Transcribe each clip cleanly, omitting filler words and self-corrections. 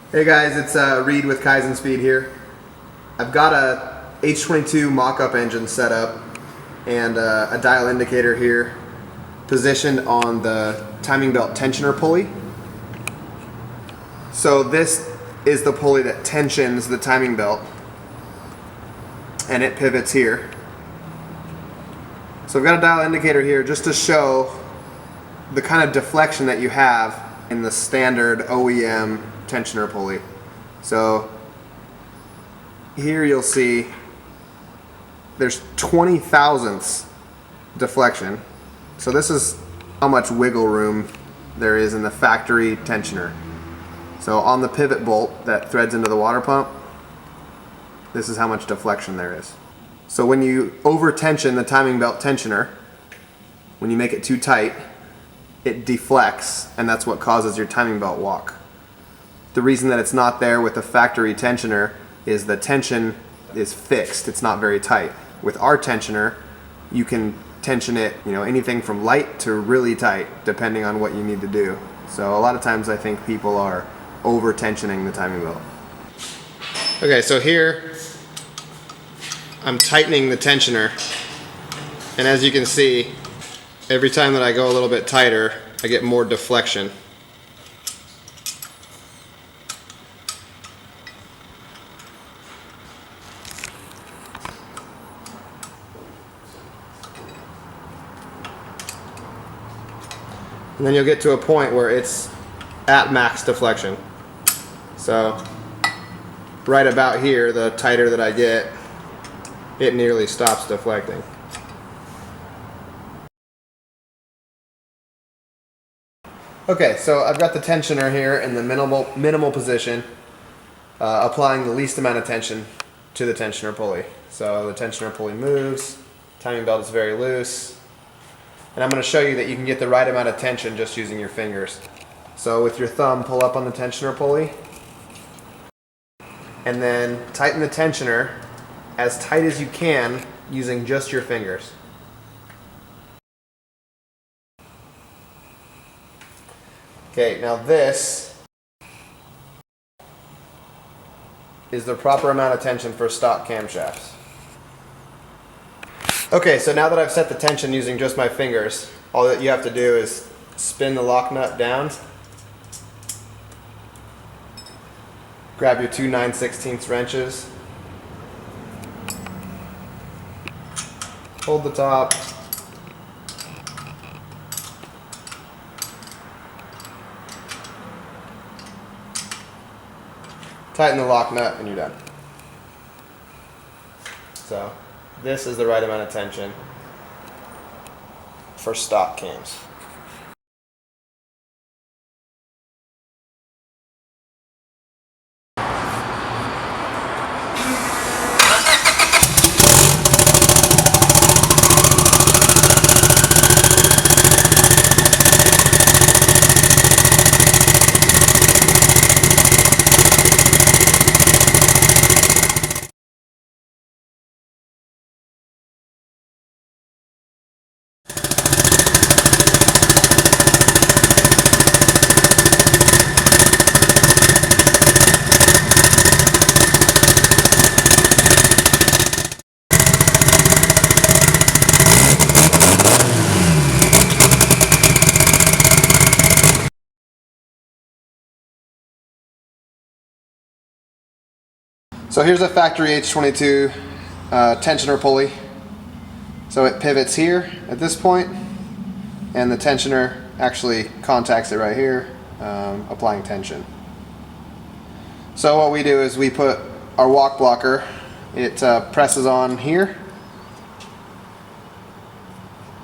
Hey guys, it's Reed with Kaizen Speed here. I've got a H22 mock-up engine set up and a dial indicator here positioned on the timing belt tensioner pulley. So this is the pulley that tensions the timing belt and it pivots here. So I've got a dial indicator here just to show the kind of deflection that you have in the standard OEM tensioner pulley. So here you'll see there's 20 thousandths deflection. So this is how much wiggle room there is in the factory tensioner. So on the pivot bolt that threads into the water pump, this is how much deflection there is. So when you over tension the timing belt tensioner, when you make it too tight, it deflects, and that's what causes your timing belt walk. The reason that it's not there with the factory tensioner is the tension is fixed. It's not very tight. With our tensioner, you can tension it, anything from light to really tight, depending on what you need to do. So a lot of times I think people are over tensioning the timing belt. Okay, so here I'm tightening the tensioner, and as you can see, every time that I go a little bit tighter, I get more deflection. And then you'll get to a point where it's at max deflection. So right about here, the tighter that I get, it nearly stops deflecting. Okay, so I've got the tensioner here in the minimal position, applying the least amount of tension to the tensioner pulley. So the tensioner pulley moves, timing belt is very loose, and I'm going to show you that you can get the right amount of tension just using your fingers. So with your thumb, pull up on the tensioner pulley, and then tighten the tensioner as tight as you can using just your fingers. Okay, now this is the proper amount of tension for stock camshafts. Okay, so now that I've set the tension using just my fingers, all that you have to do is spin the lock nut down, grab your two 9/16 wrenches, hold the top, tighten the lock nut, and you're done. So this is the right amount of tension for stock cams. So here's a factory H22 tensioner pulley. So it pivots here at this point, and the tensioner actually contacts it right here, applying tension. So what we do is we put our walk blocker, it presses on here,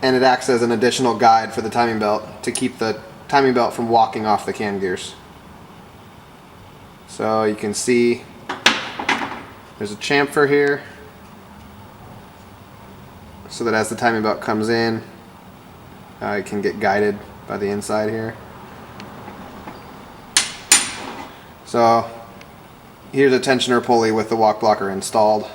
and it acts as an additional guide for the timing belt to keep the timing belt from walking off the cam gears. So you can see there's a chamfer here, so that as the timing belt comes in, it can get guided by the inside here. So here's a tensioner pulley with the walk blocker installed.